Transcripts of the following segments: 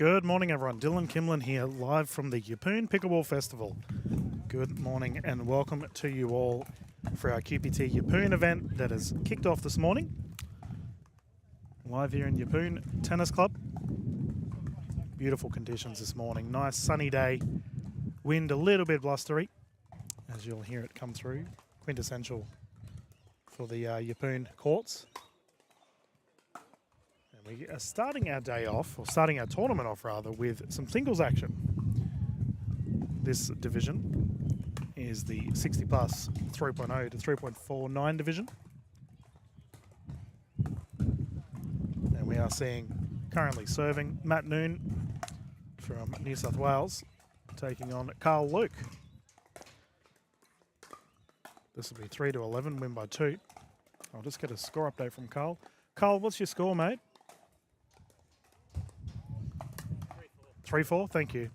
Good morning, everyone. Dylan Kimlin here, live from the Yeppoon Pickleball Festival. Good morning and welcome to you all for our QPT Yeppoon event that has kicked off this morning. Live here in Yeppoon Tennis Club. Beautiful conditions this morning. Nice sunny day. Wind a little bit blustery, as you'll hear it come through. Quintessential for the Yeppoon courts. We are starting our day off, or starting our tournament off rather, with some singles action. This division is the 60 plus 3.0 to 3.49 division. And we are seeing currently serving Matt Noon from New South Wales taking on Carl Luke. This will be 3-11, win by 2. I'll just get a score update from Carl. Carl, what's your score, mate? 3-4, thank you.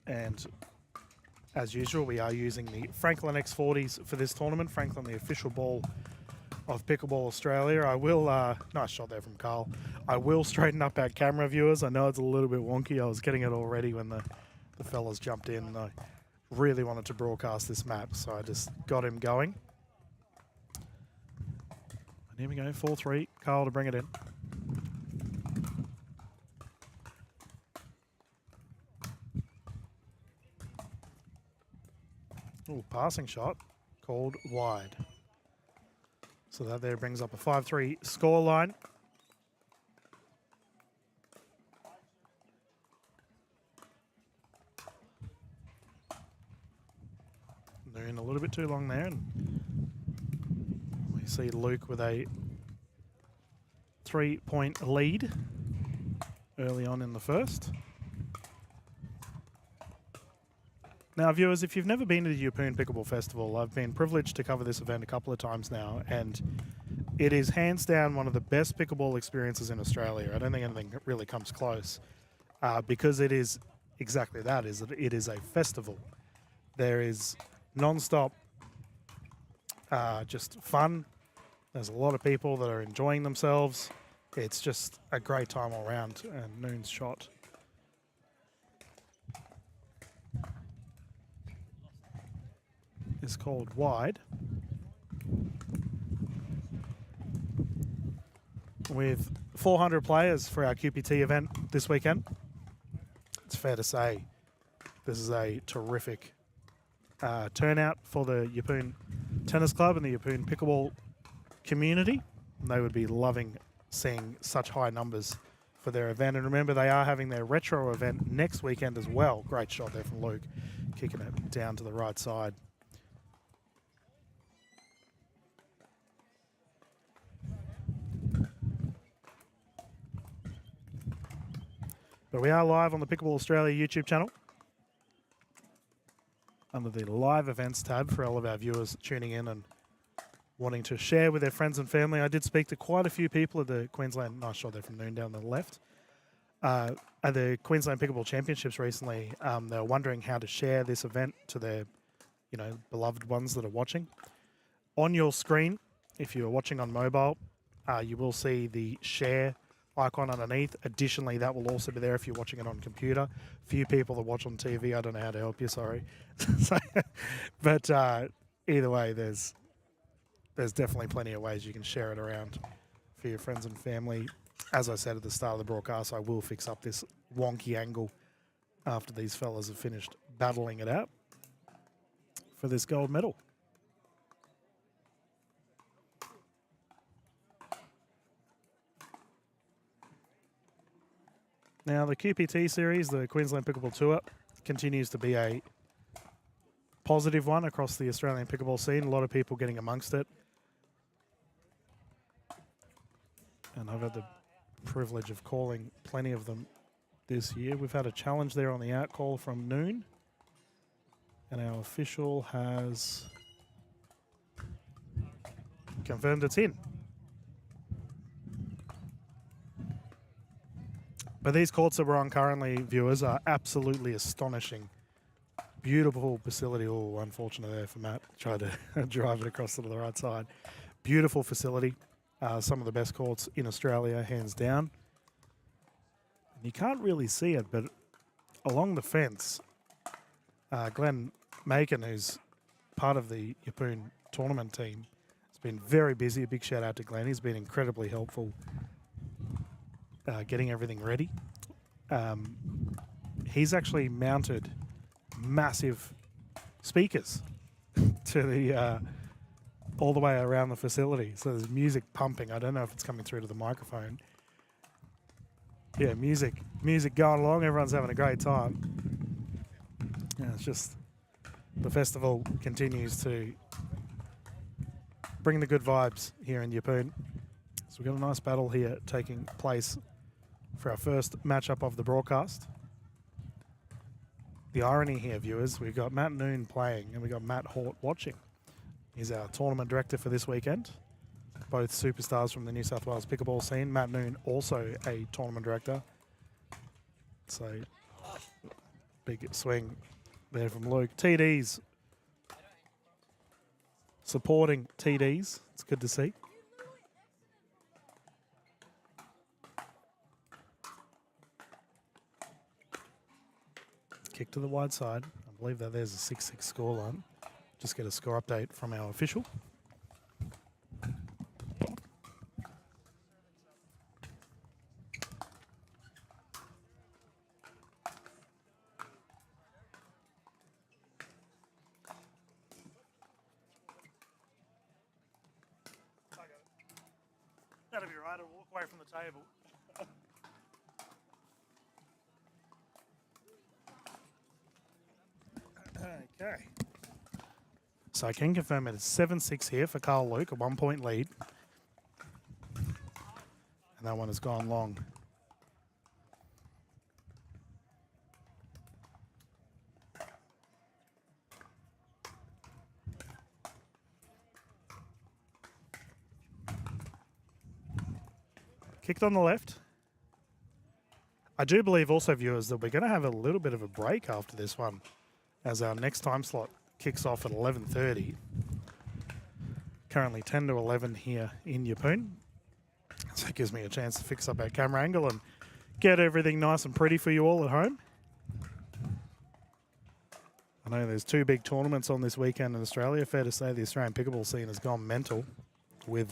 And as usual, we are using the Franklin X40s for this tournament. Franklin, the official ball of Pickleball Australia. I will, nice shot there from Carl. I will straighten up our camera viewers. I know it's a little bit wonky. I was getting it already when the fellas jumped in. And I really wanted to broadcast this map, so I just got him going. And here we go, 4-3, Carl to bring it in. Ooh, passing shot, called wide. So that there brings up a 5-3 scoreline. Noon a little bit too long there. And we see Luke with a 3-point lead early on in the first. Now, viewers, if you've never been to the Yeppoon Pickleball Festival, I've been privileged to cover this event a couple of times now, and it is hands down one of the best pickleball experiences in Australia. I don't think anything really comes close because it is exactly that, it is a festival. There is non-stop just fun. There's a lot of people that are enjoying themselves. It's just a great time all around. And Noon's shot is called wide. With 400 players for our QPT event this weekend, it's fair to say this is a terrific turnout for the Yeppoon Tennis Club and the Yeppoon Pickleball community. And they would be loving seeing such high numbers for their event. And remember, they are having their retro event next weekend as well. Great shot there from Luke, kicking it down to the right side. But we are live on the Pickleball Australia YouTube channel under the live events tab for all of our viewers tuning in and wanting to share with their friends and family. I did speak to quite a few people at the Queensland, nice shot there from Noon down the left, at the Queensland Pickleball Championships recently. They were wondering how to share this event to their, beloved ones that are watching. On your screen, if you are watching on mobile, you will see the share icon underneath. Additionally, that will also be there if you're watching it on computer. Few people that watch on TV, I don't know how to help you, sorry. But either way, there's definitely plenty of ways you can share it around for your friends and family. As I said at the start of the broadcast, I will fix up this wonky angle after these fellas have finished battling it out for this gold medal. Now, the QPT series, the Queensland Pickleball Tour, continues to be a positive one across the Australian pickleball scene. A lot of people getting amongst it. And I've had the privilege of calling plenty of them this year. We've had a challenge there on the out call from Noon. And our official has confirmed it's in. But these courts that we're on currently, viewers, are absolutely astonishing Beautiful facility. Oh, unfortunate there for Matt. Tried to drive it across to the right side. Beautiful facility. Some of the best courts in Australia, hands down. And you can't really see it, but along the fence, Glenn Macon, who's part of the Yeppoon tournament team, has been very busy. A big shout out to Glenn. He's been incredibly helpful getting everything ready. He's actually mounted massive speakers to the all the way around the facility. So there's music pumping. I don't know if it's coming through to the microphone. Yeah, music going along. Everyone's having a great time. Yeah, it's just the festival continues to bring the good vibes here in Yeppoon. So we've got a nice battle here taking place for our first matchup of the broadcast. The irony here, viewers, we've got Matt Noon playing and we've got Matt Hort watching. He's our tournament director for this weekend. Both superstars from the New South Wales pickleball scene. Matt Noon, also a tournament director. So, big swing there from Luke. TDs supporting TDs. It's good to see. Kick to the wide side. I believe that there's a 6-6 scoreline. Just get a score update from our official. That'll be right. I'll walk away from the table. Okay. So I can confirm it is 7-6 here for Carl Luke, a 1-point lead. And that one has gone long. Kicked on the left. I do believe also, viewers, that we're going to have a little bit of a break after this one, as our next time slot kicks off at 11:30. Currently 10 to 11 here in Yeppoon. So it gives me a chance to fix up our camera angle and get everything nice and pretty for you all at home. I know there's 2 big tournaments on this weekend in Australia. Fair to say the Australian pickleball scene has gone mental with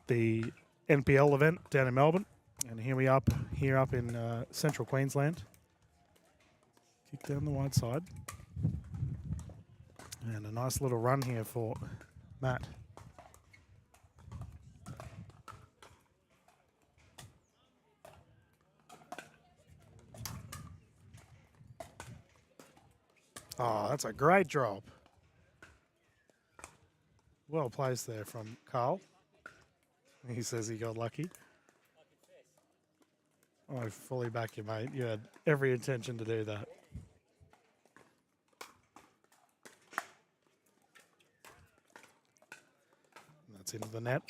the NPL event down in Melbourne. And here we are up in central Queensland. Kick down the wide side. And a nice little run here for Matt. Oh, that's a great drop. Well placed there from Carl. He says he got lucky. I fully back you, mate. You had every intention to do that. And that's into the net.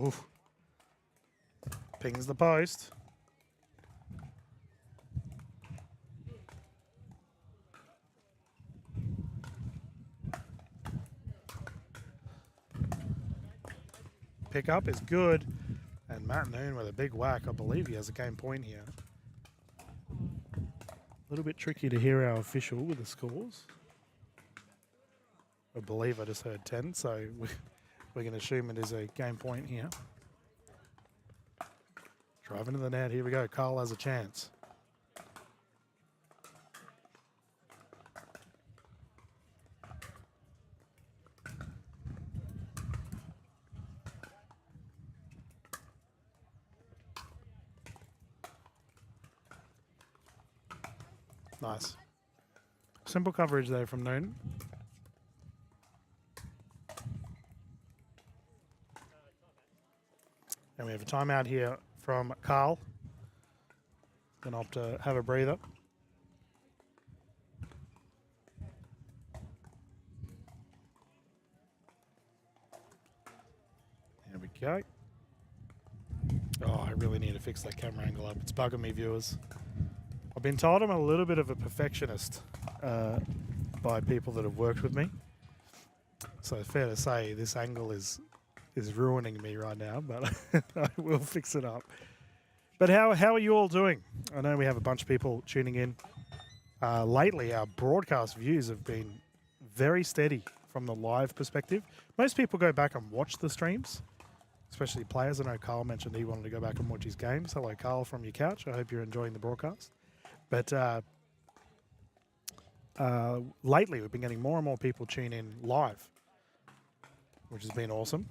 Oof. Pings the post. Pickup is good. And Matt Noon with a big whack. I believe he has a game point here. A little bit tricky to hear our official with the scores. I believe I just heard 10, so we're going to assume it is a game point here. Driving to the net. Here we go. Carl has a chance. Nice. Simple coverage there from Noon. And we have a timeout here from Carl. Going to opt to have a breather. Okay. Oh, I really need to fix that camera angle up. It's bugging me, viewers. I've been told I'm a little bit of a perfectionist by people that have worked with me. So fair to say, this angle is ruining me right now, but I will fix it up. But how are you all doing? I know we have a bunch of people tuning in. Lately, our broadcast views have been very steady from the live perspective. Most people go back and watch the streams, especially players. I know Carl mentioned he wanted to go back and watch his games. Hello, Carl, from your couch. I hope you're enjoying the broadcast. But lately, we've been getting more and more people tune in live, which has been awesome.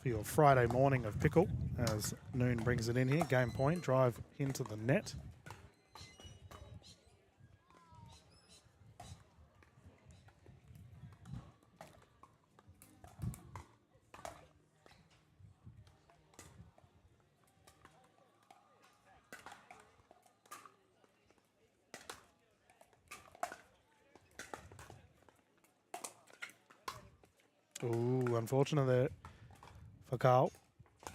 For your Friday morning of pickle, as Noon brings it in here. Game point, drive into the net. Ooh, unfortunate there for Carl.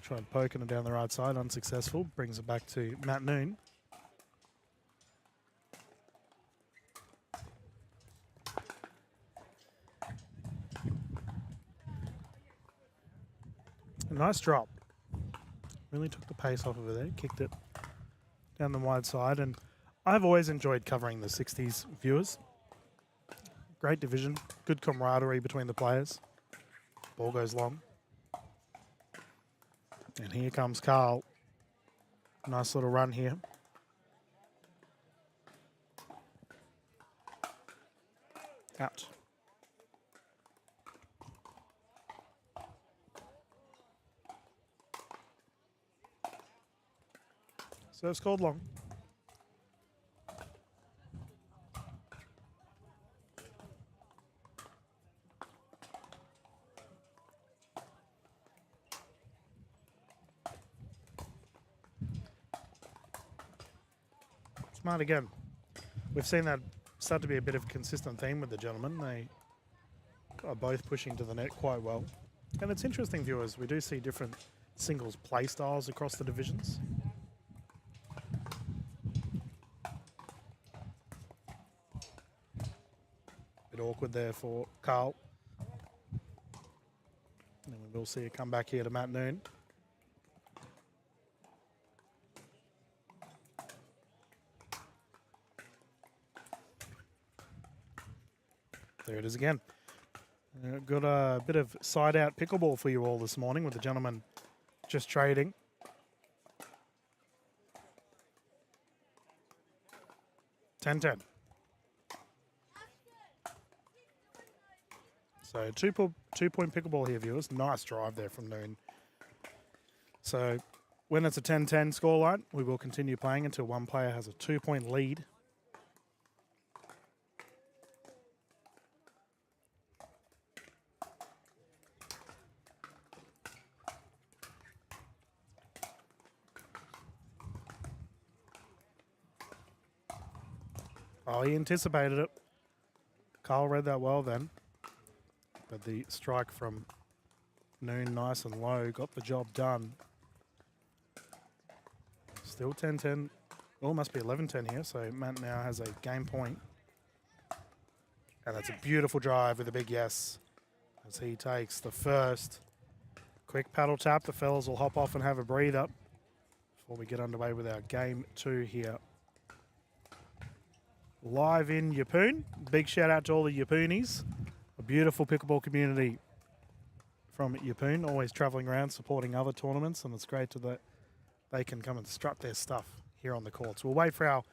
Tried poking it down the right side, unsuccessful. Brings it back to Matt Noon. A nice drop. Really took the pace off of it there, kicked it down the wide side. And I've always enjoyed covering the 60s viewers. Great division, good camaraderie between the players. Ball goes long. And here comes Carl. Nice little run here. Out. Serve's called long. Smart again. We've seen that start to be a bit of a consistent theme with the gentlemen. They are both pushing to the net quite well. And it's interesting, viewers, we do see different singles play styles across the divisions. Bit awkward there for Carl. And we will see a comeback here to Matt Noon. There it is again. Got a bit of side-out pickleball for you all this morning with the gentleman just trading. $10-10. So two-point pickleball here, viewers. Nice drive there from Noon. So when it's a 10-10 scoreline, we will continue playing until one player has a 2-point lead. Oh, he anticipated it. Carl read that well then. But the strike from Noon, nice and low, got the job done. Still 10-10. Oh, must be 11-10 here. So Matt now has a game point. And that's a beautiful drive with a big yes. As he takes the first. Quick paddle tap. The fellas will hop off and have a breather before we get underway with our game 2 here. Live in Yeppoon. Big shout out to all the Yeppoonies. A beautiful pickleball community from Yeppoon, always travelling around supporting other tournaments, and it's great that they can come and strut their stuff here on the courts. We'll wait for our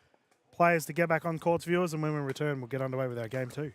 players to get back on courts, viewers, and when we return, we'll get underway with our game 2.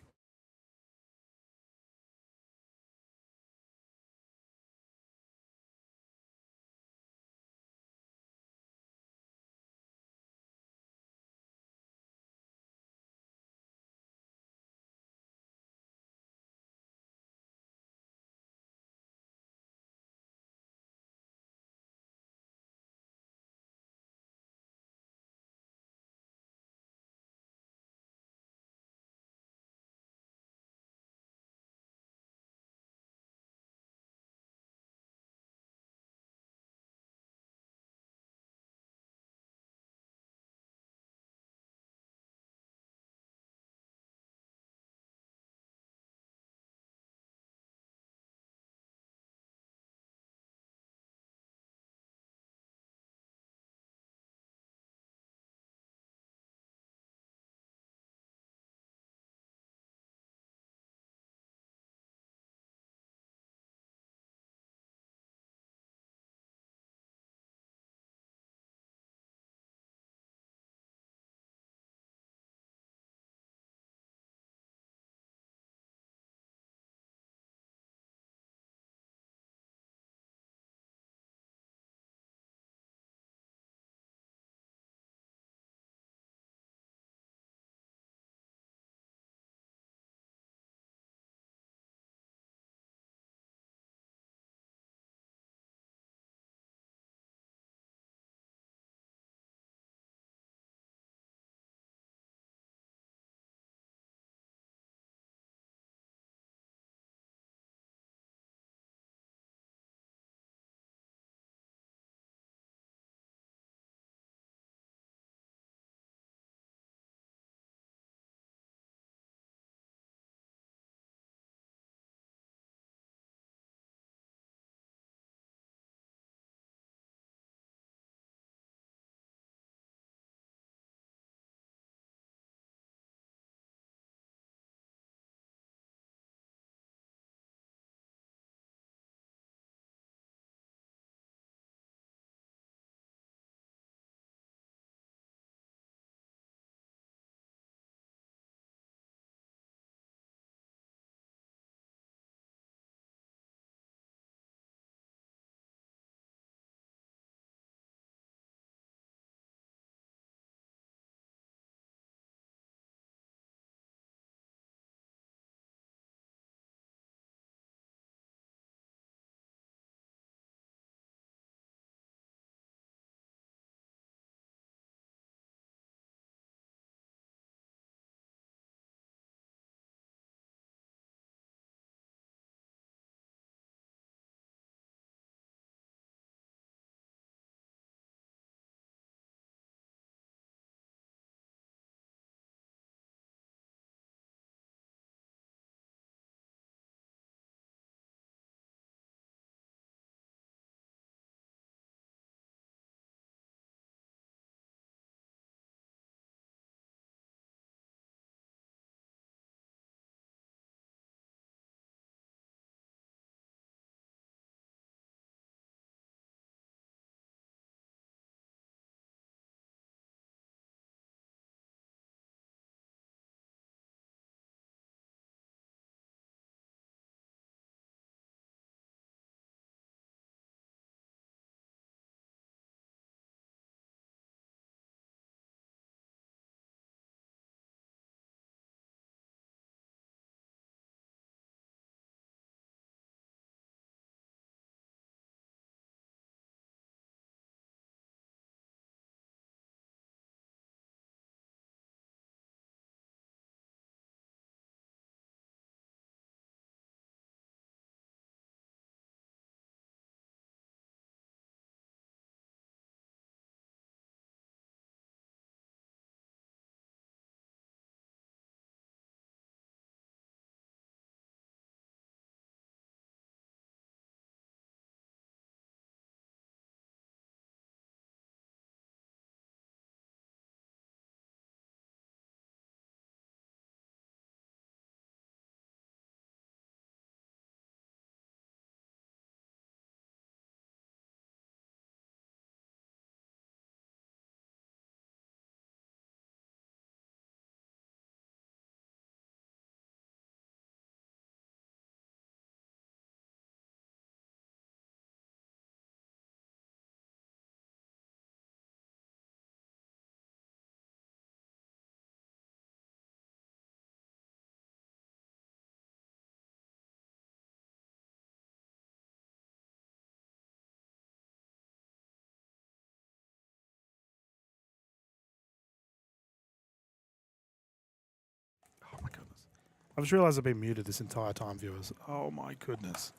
I've just realised I've been muted this entire time, viewers. Oh my goodness.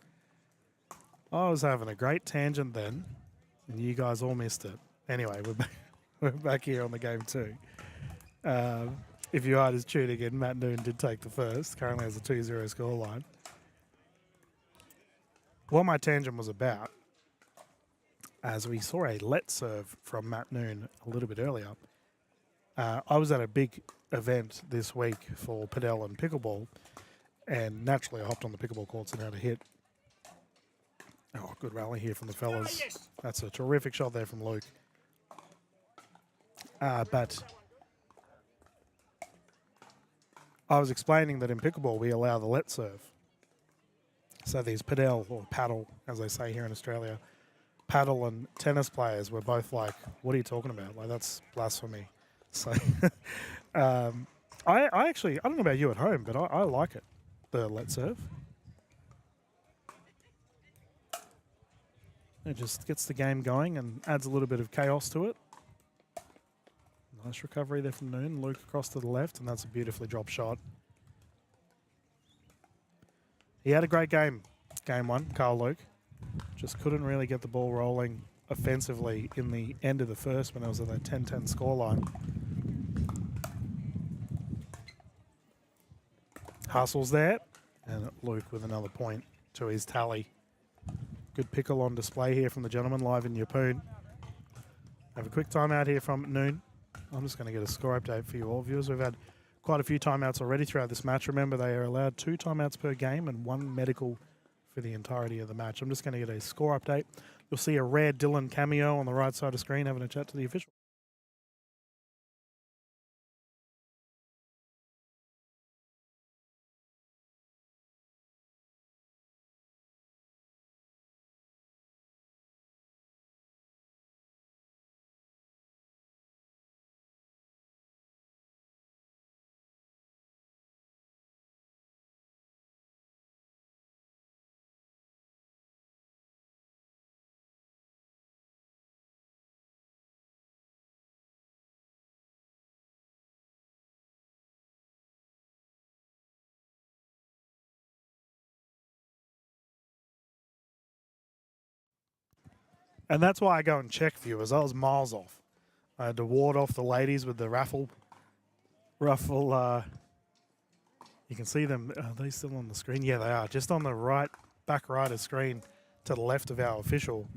I was having a great tangent then, and you guys all missed it. Anyway, we're back here on the game too. If you are just tuning in, Matt Noon did take the first. Currently has a 2-0 scoreline. What my tangent was about, as we saw a let serve from Matt Noon a little bit earlier, I was at a big event this week for padel and pickleball, and naturally I hopped on the pickleball courts and had a hit. Oh, good rally here from the fellas. That's a terrific shot there from Luke. But I was explaining that in pickleball we allow the let serve. So these padel, or paddle, as they say here in Australia, paddle and tennis players were both like, what are you talking about? Like, that's blasphemy. So I actually, I don't know about you at home, but I like it, the let serve. It just gets the game going and adds a little bit of chaos to it. Nice recovery there from Noon. Luke across to the left, and that's a beautifully dropped shot. He had a great game, game one, Carl Luke. Just couldn't really get the ball rolling offensively in the end of the first when it was at that 10-10 scoreline. Hustles there, and Luke with another point to his tally. Good pickle on display here from the gentleman live in Yeppoon. Have a quick timeout here from Noon. I'm just going to get a score update for you all viewers. We've had quite a few timeouts already throughout this match. Remember, they are allowed 2 timeouts per game and 1 medical for the entirety of the match. I'm just going to get a score update. You'll see a rare Dylan cameo on the right side of the screen having a chat to the official. And that's why I go and check, viewers. I was miles off. I had to ward off the ladies with the ruffle. You can see them. Are they still on the screen? Yeah, they are. Just on the right, back right of the screen to the left of our official,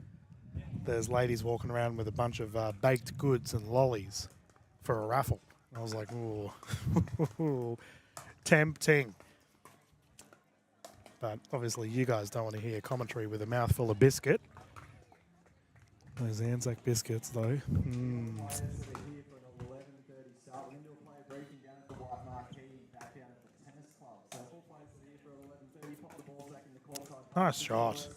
there's ladies walking around with a bunch of baked goods and lollies for a raffle. I was like, ooh, tempting. But obviously you guys don't want to hear commentary with a mouthful of biscuit. Those Anzac biscuits, though. Nice shot.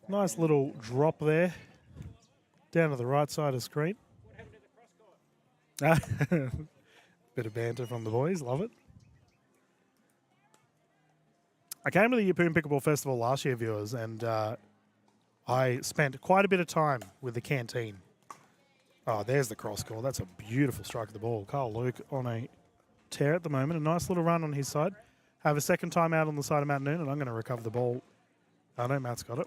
Nice little drop there. Down to the right side of the screen. Bit of banter from the boys. Love it. I came to the Yeppoon Pickleball Festival last year, viewers, and I spent quite a bit of time with the canteen. Oh, there's the cross call. That's a beautiful strike of the ball. Carl Luke on a tear at the moment. A nice little run on his side. Have a second time out on the side of Matt Noon, and I'm going to recover the ball. I know Matt's got it.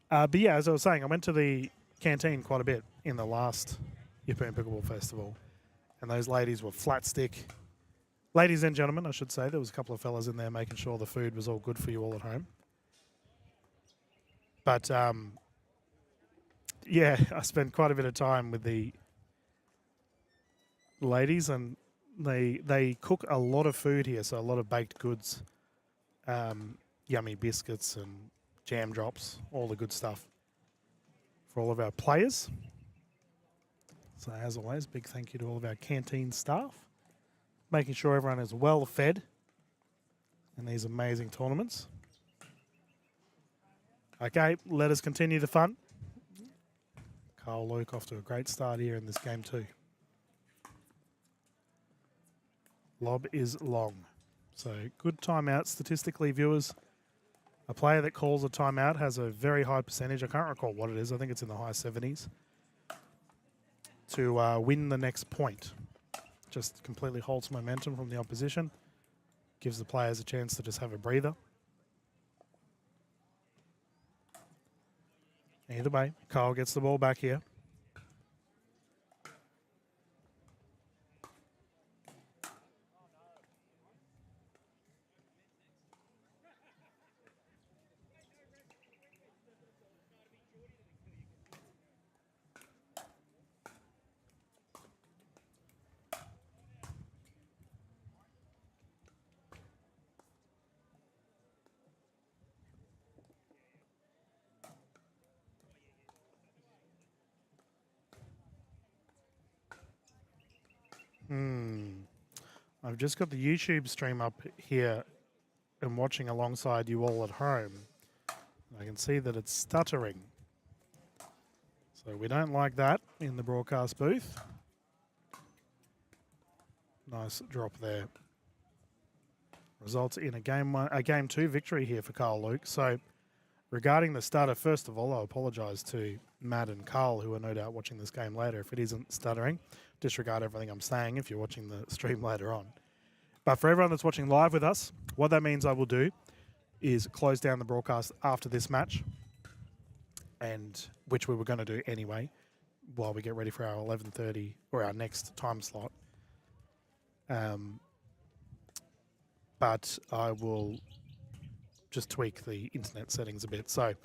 But yeah, as I was saying, I went to the canteen quite a bit in the last Yeppoon Pickleball Festival, and those ladies were flat stick. Ladies and gentlemen, I should say. There was a couple of fellas in there making sure the food was all good for you all at home. But, yeah, I spent quite a bit of time with the ladies, and they cook a lot of food here, so a lot of baked goods, yummy biscuits and jam drops, all the good stuff for all of our players. So, as always, big thank you to all of our canteen staff, making sure everyone is well fed in these amazing tournaments. Okay, let us continue the fun. Carl Luke off to a great start here in this game too. Lob is long. So good timeout. Statistically, viewers, a player that calls a timeout has a very high percentage. I can't recall what it is. I think it's in the high 70s. To win the next point. just completely halts momentum from the opposition. Gives the players a chance to just have a breather. Either way, Kyle gets the ball back here. I've just got the YouTube stream up here and watching alongside you all at home. I can see that it's stuttering. So we don't like that in the broadcast booth. Nice drop there. Results in a game 2 victory here for Carl Luke. So regarding the stutter, first of all, I apologise to Matt and Carl, who are no doubt watching this game later. If it isn't stuttering, disregard everything I'm saying if you're watching the stream later on. But for everyone that's watching live with us, what that means I will do is close down the broadcast after this match, and which we were going to do anyway while we get ready for our 11:30 or our next time slot. But I will just tweak the internet settings a bit. So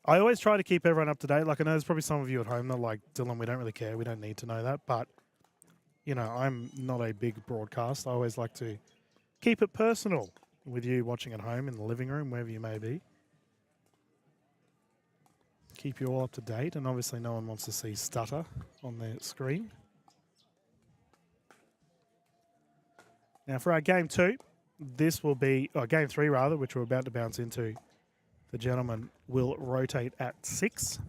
I always try to keep everyone up to date. Like, I know there's probably some of you at home that are like, Dylan, we don't really care. We don't need to know that. But, you know, I'm not a big broadcast. I always like to keep it personal with you watching at home, in the living room, wherever you may be. Keep you all up to date. And obviously no one wants to see stutter on their screen. Now for our game 2, this will be, or game 3 rather, which we're about to bounce into. The gentleman will rotate at 6.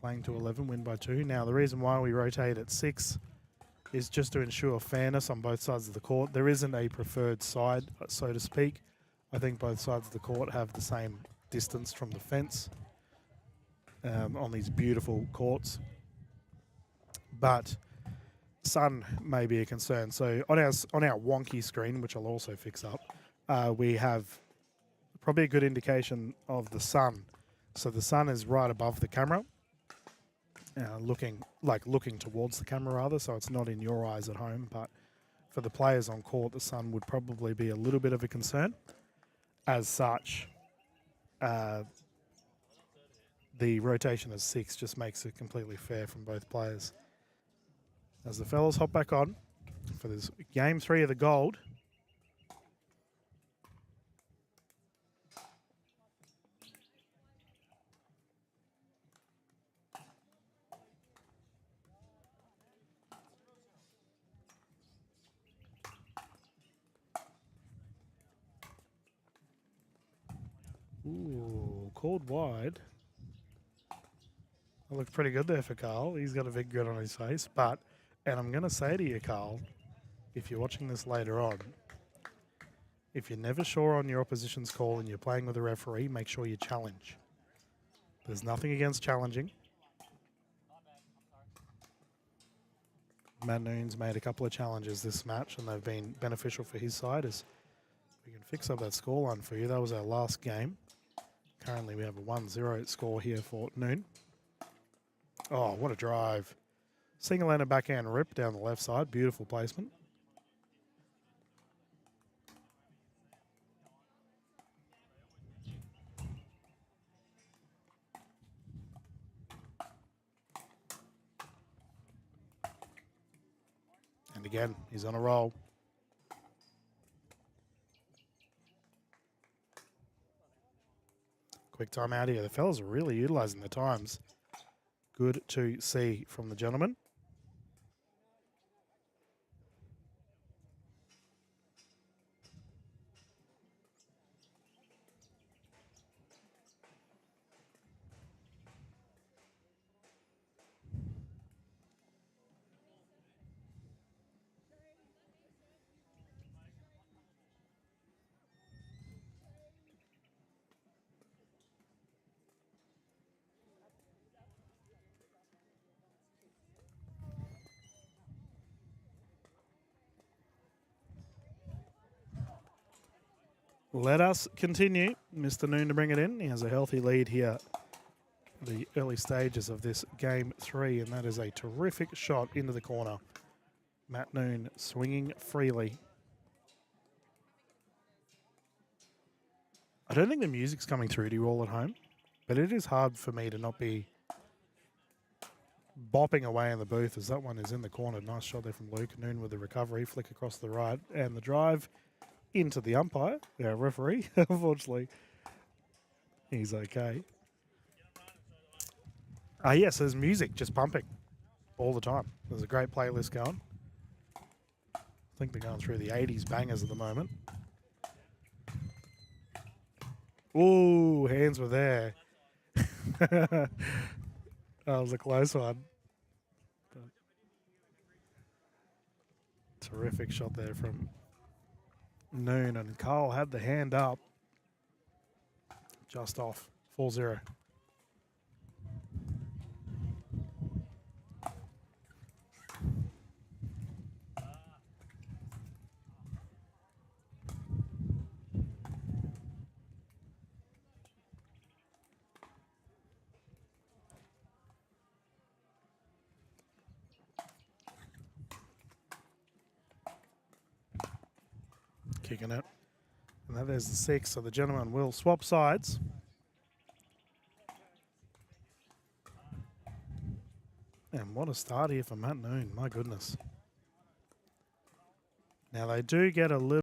Playing to 11, win by 2. Now the reason why we rotate at 6 is just to ensure fairness on both sides of the court. There isn't a preferred side, so to speak. I think both sides of the court have the same distance from the fence on these beautiful courts. But sun may be a concern. So on our wonky screen, which I'll also fix up, we have probably a good indication of the sun. So the sun is right above the camera, looking towards the camera rather, so it's not in your eyes at home. But for the players on court, the sun would probably be a little bit of a concern. As such, the rotation of 6 just makes it completely fair from both players. As the fellas hop back on for this game 3 of the gold. Ooh, called wide. That looked pretty good there for Carl. He's got a big grin on his face. But, and I'm going to say to you, Carl, if you're watching this later on, if you're never sure on your opposition's call and you're playing with a referee, make sure you challenge. There's nothing against challenging. Matt Noon's made a couple of challenges this match, and they've been beneficial for his side. As we can fix up that scoreline for you. That was our last game. Currently, we have a 1-0 score here for Noon. Oh, what a drive. Single-handed backhand rip down the left side. Beautiful placement. And again, he's on a roll. Quick time out here. The fellas are really utilising the times. Good to see from the gentleman. Let us continue. Mr. Noon to bring it in. He has a healthy lead here. The early stages of this game 3, and that is a terrific shot into the corner. Matt Noon swinging freely. I don't think the music's coming through to you all at home, but it is hard for me to not be bopping away in the booth as that one is in the corner. Nice shot there from Luke. Noon with the recovery, flick across the right, and the drive into the umpire, our referee. Unfortunately, he's okay. Yes, there's music just pumping all the time. There's a great playlist going. I think they're going through the 80s bangers at the moment. Ooh, hands were there. That was a close one. Terrific shot there from Noon, and Carl had the hand up. Just off. 4-0. Kicking it. And then there's the 6, so the gentleman will swap sides. And what a start here for Matt Noon, my goodness. Now they do get a little